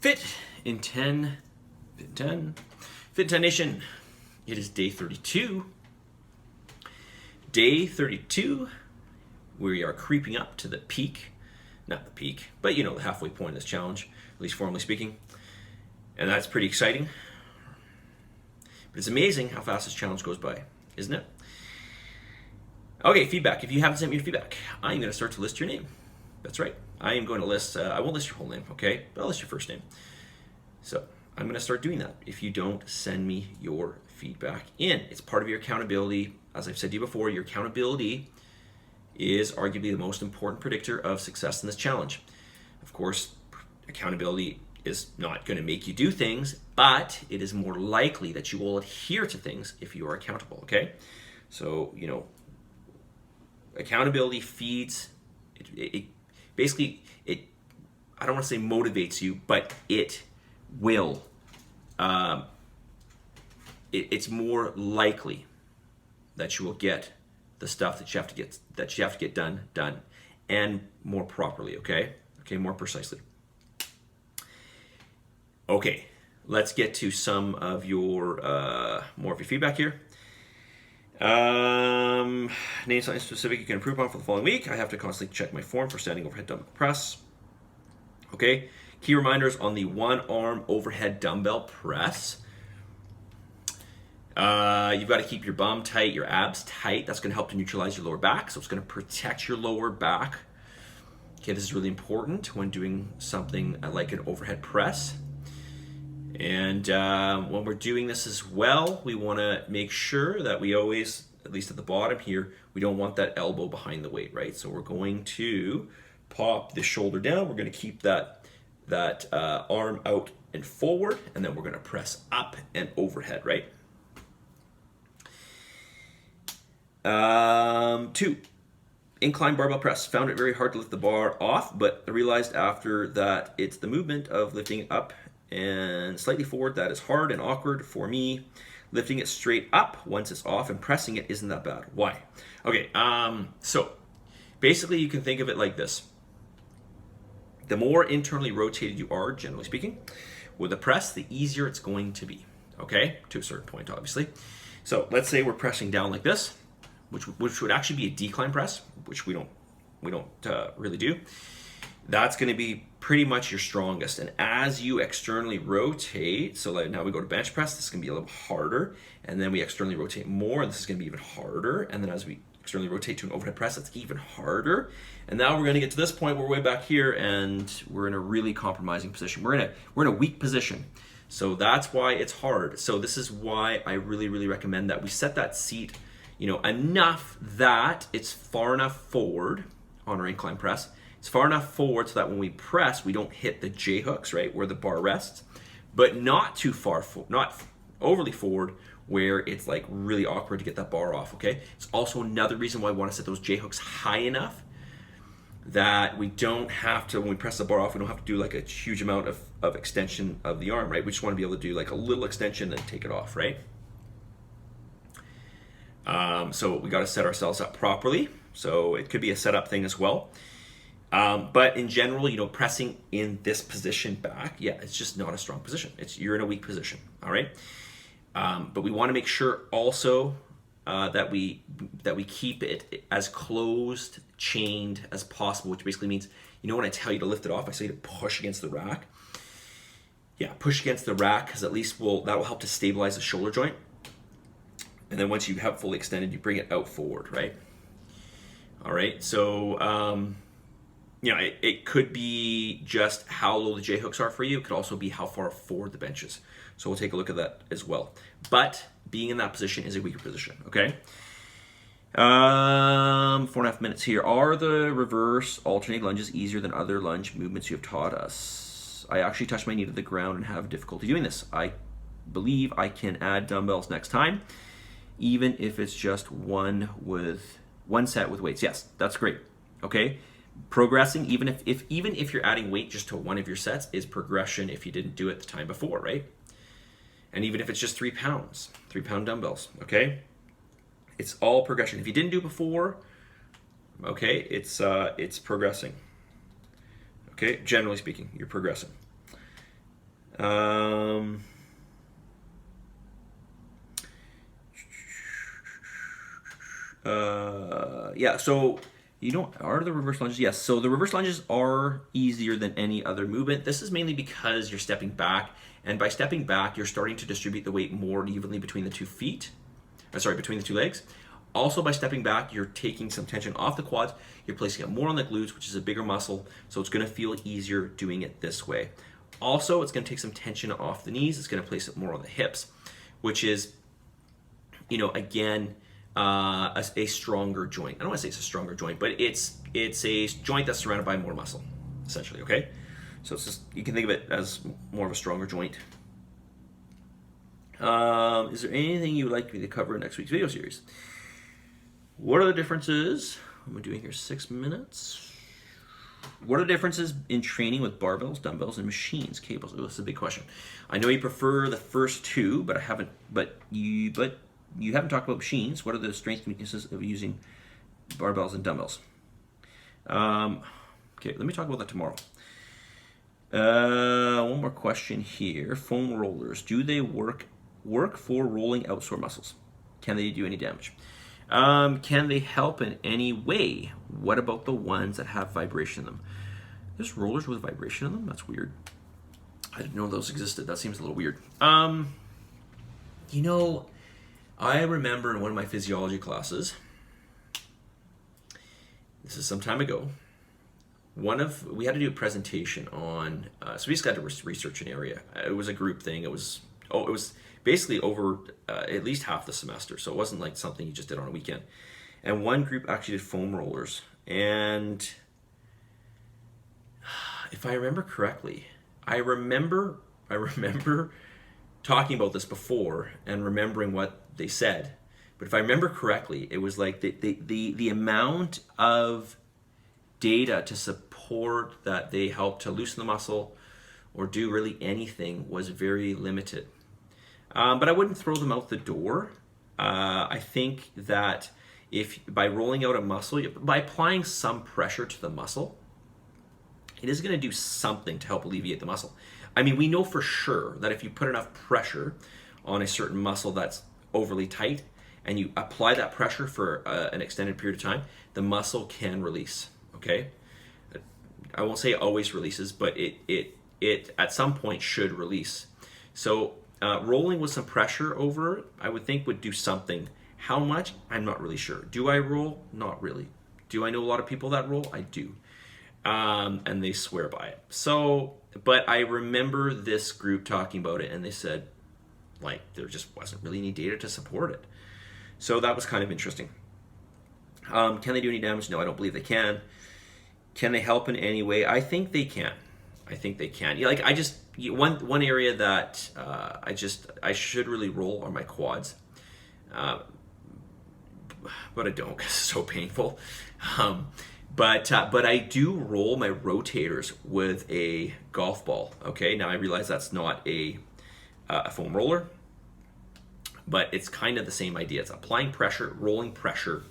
Fitin10, Fitin10 Nation. It is day 32. Day 32, we are creeping up to the peak. Not the peak, but you know, the halfway point of this challenge, at least formally speaking. And that's pretty exciting. But it's amazing how fast this challenge goes by, isn't it? Okay, feedback. If you haven't sent me your feedback, I'm going to start to list your name. That's right. I am going to list, I won't list your whole name, okay? But I'll list your first name. So I'm going to start doing that if you don't send me your feedback in. It's part of your accountability. As I've said to you before, your accountability is arguably the most important predictor of success in this challenge. Of course, accountability is not going to make you do things, but it is more likely that you will adhere to things if you are accountable, okay? So, you know, accountability feeds, it basically, I don't want to say motivates you, but it will, it's more likely that you will get the stuff that you have to get done, and more properly, okay? Okay, more precisely. Okay, let's get to some of your, more of your feedback here. Name something specific you can improve on for the following week. I have to constantly check my form for standing overhead dumbbell press. Okay, key reminders on the one arm overhead dumbbell press. You've got to keep your bum tight, your abs tight. That's going to help to neutralize your lower back, so it's going to protect your lower back. Okay, this is really important when doing something like an overhead press. And when we're doing this as well, we want to make sure that we always, at least at the bottom here, we don't want that elbow behind the weight, right? So we're going to pop the shoulder down. We're going to keep that arm out and forward, and then we're going to press up and overhead, right? 2, incline barbell press. Found it very hard to lift the bar off, but I realized after that it's the movement of lifting it up and slightly forward that is hard and awkward for me. Lifting it straight up once it's off and pressing it isn't that bad. Why? Okay, so basically you can think of it like this. The more internally rotated you are, generally speaking, with a press, the easier it's going to be, okay? To a certain point, obviously. So let's say we're pressing down like this, which would actually be a decline press, which we don't really do. That's going to be pretty much your strongest. And as you externally rotate, so like now we go to bench press, this is going to be a little harder. And then we externally rotate more, and this is going to be even harder. And then as we externally rotate to an overhead press, it's even harder. And now we're going to get to this point where we're way back here, and we're in a really compromising position. We're in a weak position. So that's why it's hard. So this is why I really, really recommend that we set that seat, you know, enough that it's far enough forward on our incline press. It's far enough forward so that when we press, we don't hit the J hooks, right, where the bar rests, but not too far, not overly forward where it's like really awkward to get that bar off, okay? It's also another reason why we want to set those J hooks high enough that we don't have to, when we press the bar off, we don't have to do like a huge amount of extension of the arm, right? We just want to be able to do like a little extension and take it off, right? So we got to set ourselves up properly. So it could be a setup thing as well. But in general, you know, pressing in this position back, yeah, it's just not a strong position. You're in a weak position, all right? But we want to make sure also that we keep it as closed, chained as possible, which basically means, you know, when I tell you to lift it off, I say to push against the rack. Yeah, push against the rack, because at least that will help to stabilize the shoulder joint. And then once you have fully extended, you bring it out forward, right? All right, so you know, it could be just how low the J hooks are for you. It could also be how far forward the bench is. So we'll take a look at that as well. But being in that position is a weaker position, okay? 4.5 minutes here. Are the reverse alternating lunges easier than other lunge movements you have taught us? I actually touch my knee to the ground and have difficulty doing this. I believe I can add dumbbells next time, even if it's just one set with weights. Yes, that's great, okay? Progressing, even if you're adding weight just to one of your sets, is progression if you didn't do it the time before, right? And even if it's just 3 pounds, 3-pound dumbbells, okay? It's all progression. If you didn't do it before, okay, it's progressing. Okay, generally speaking, you're progressing. Um, yeah, so are the reverse lunges? Yes, so the reverse lunges are easier than any other movement. This is mainly because you're stepping back, and by stepping back, you're starting to distribute the weight more evenly between the 2 feet. Between the 2 legs. Also, by stepping back, you're taking some tension off the quads. You're placing it more on the glutes, which is a bigger muscle, so it's going to feel easier doing it this way. Also, it's going to take some tension off the knees. It's going to place it more on the hips, which is, again, a stronger joint. I don't want to say it's a stronger joint, but it's a joint that's surrounded by more muscle, essentially. Okay, so it's just, you can think of it as more of a stronger joint. Is there anything you would like me to cover in next week's video series? What are the differences? I'm doing here 6 minutes. What are the differences in training with barbells, dumbbells, and machines, cables? Oh, this is a big question. I know you prefer the first two, but you haven't talked about machines. What are the strengths and weaknesses of using barbells and dumbbells? Okay, let me talk about that tomorrow. One more question here. Foam rollers, do they work for rolling out sore muscles? Can they do any damage? Can they help in any way? What about the ones that have vibration in them? There's rollers with vibration in them? That's weird. I didn't know those existed. That seems a little weird. I remember in one of my physiology classes, this is some time ago, we had to do a presentation on, so we just got to research an area. It was a group thing. It was basically over at least half the semester, so it wasn't like something you just did on a weekend. And one group actually did foam rollers, and if I remember correctly, I remember talking about this before and remembering what they said, but if I remember correctly, it was like the amount of data to support that they help to loosen the muscle or do really anything was very limited. But I wouldn't throw them out the door. I think that if by rolling out a muscle, by applying some pressure to the muscle, it is going to do something to help alleviate the muscle. I mean, we know for sure that if you put enough pressure on a certain muscle that's overly tight and you apply that pressure for an extended period of time, the muscle can release, okay? I won't say it always releases, but it at some point should release. So rolling with some pressure over it, I would think would do something. How much? I'm not really sure. Do I roll? Not really. Do I know a lot of people that roll? I do. And they swear by it. So, but I remember this group talking about it, and they said, like, there just wasn't really any data to support it. So that was kind of interesting. Can they do any damage? No, I don't believe they can. Can they help in any way? I think they can. One area that I should really roll are my quads, but I don't because it's so painful. But I do roll my rotators with a golf ball. Okay, now I realize that's not a foam roller, but it's kind of the same idea. It's applying pressure, rolling pressure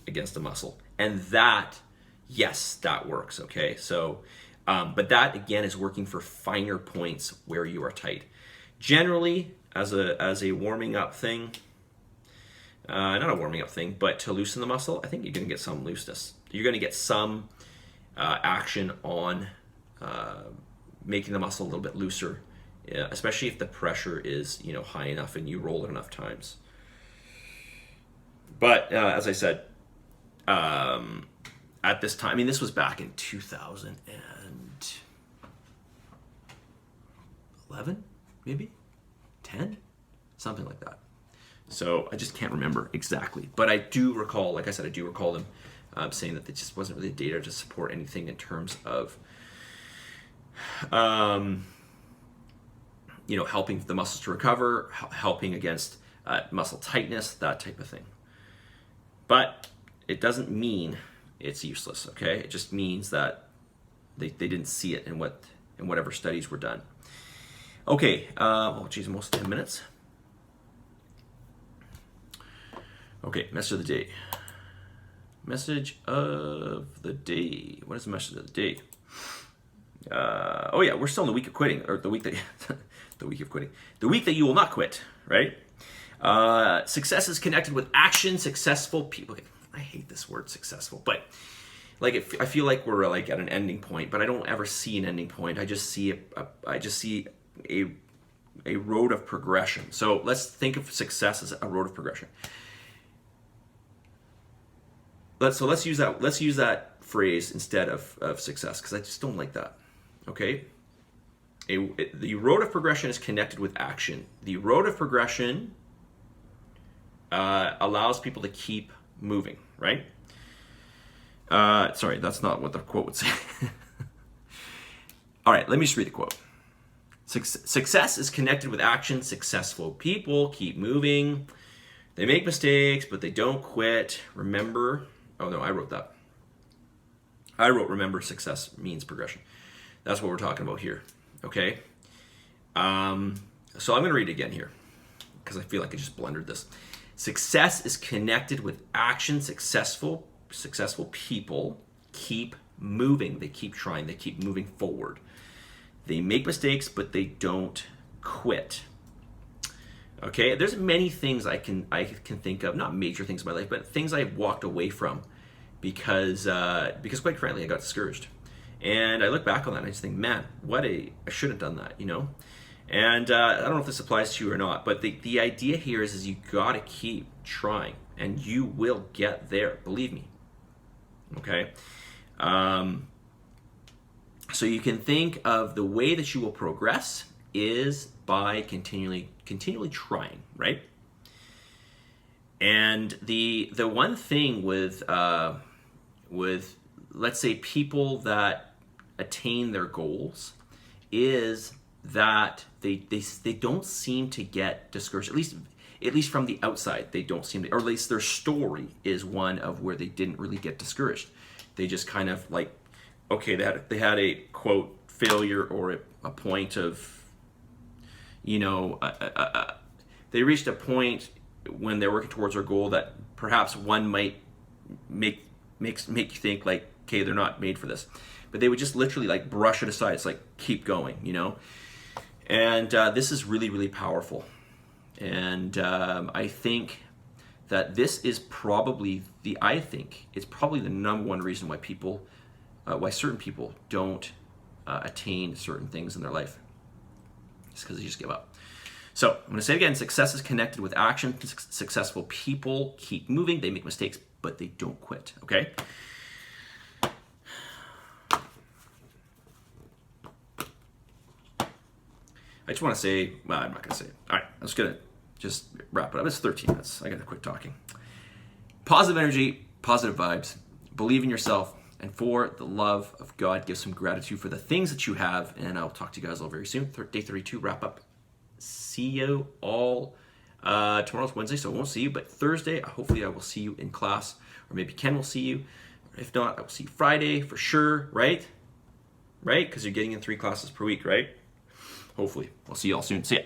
against the muscle, and that, yes, that works. Okay, so. But that again is working for finer points where you are tight. Generally, as a warming up thing, not a warming up thing, but to loosen the muscle, I think you're going to get some looseness. You're going to get some action on making the muscle a little bit looser, especially if the pressure is high enough and you roll it enough times. But as I said, at this time, I mean, this was back in 2011, maybe 10, something like that. So I just can't remember exactly, but I do recall, like I said, them saying that there just wasn't really data to support anything in terms of, helping the muscles to recover, helping against muscle tightness, that type of thing. But it doesn't mean it's useless, okay? It just means that they didn't see it in whatever studies were done. Okay, almost 10 minutes. Okay, message of the day. Message of the day. What is the message of the day? Oh yeah, we're still in the week of quitting, or the week that the week of quitting, the week that you will not quit, right? Success is connected with action. Successful people. Okay, I hate this word successful, but like I feel like we're like at an ending point, but I don't ever see an ending point. I just see a road of progression. So let's think of success as a road of progression. Let's use that phrase instead of success, because I just don't like that. Okay. The road of progression is connected with action. The road of progression allows people to keep moving, right? Sorry, that's not what the quote would say. All right, let me just read the quote. Success is connected with action. Successful people keep moving. They make mistakes, but they don't quit. Remember, oh no, I wrote that. I wrote, remember, success means progression. That's what we're talking about here, okay? So I'm going to read it again here, because I feel like I just blundered this. Success is connected with action. Successful people keep moving. They keep trying. They keep moving forward. They make mistakes, but they don't quit. Okay, there's many things I can think of, not major things in my life, but things I've walked away from because quite frankly I got discouraged. And I look back on that and I just think, man, I should have done that, you know? And I don't know if this applies to you or not, but the idea here is you got to keep trying and you will get there, believe me. Okay? So you can think of the way that you will progress is by continually trying, right? And the one thing with let's say people that attain their goals is that they don't seem to get discouraged, at least from the outside. They don't seem to, or at least their story is one of where they didn't really get discouraged. They just kind of like, okay, they had a quote failure or a point of, you know, they reached a point when they're working towards their goal that perhaps one might make you think like, okay, they're not made for this, but they would just literally like brush it aside. It's like, keep going, you know. And this is really, really powerful. And I think that this is probably the number one reason why certain people don't attain certain things in their life. It's because they just give up. So I'm going to say it again, success is connected with action. Successful people keep moving. They make mistakes, but they don't quit, okay? I just want to say, well, I'm not going to say it. All right, I'm just going to just wrap it up. It's 13 minutes. I got to quit talking. Positive energy, positive vibes. Believe in yourself. And for the love of God, give some gratitude for the things that you have. And I'll talk to you guys all very soon. Day 32, wrap up. See you all. Tomorrow's Wednesday, so I won't see you. But Thursday, hopefully I will see you in class. Or maybe Ken will see you. If not, I will see you Friday for sure, right? Right? Because you're getting in 3 classes per week, right? Hopefully. We'll see you all soon. See ya.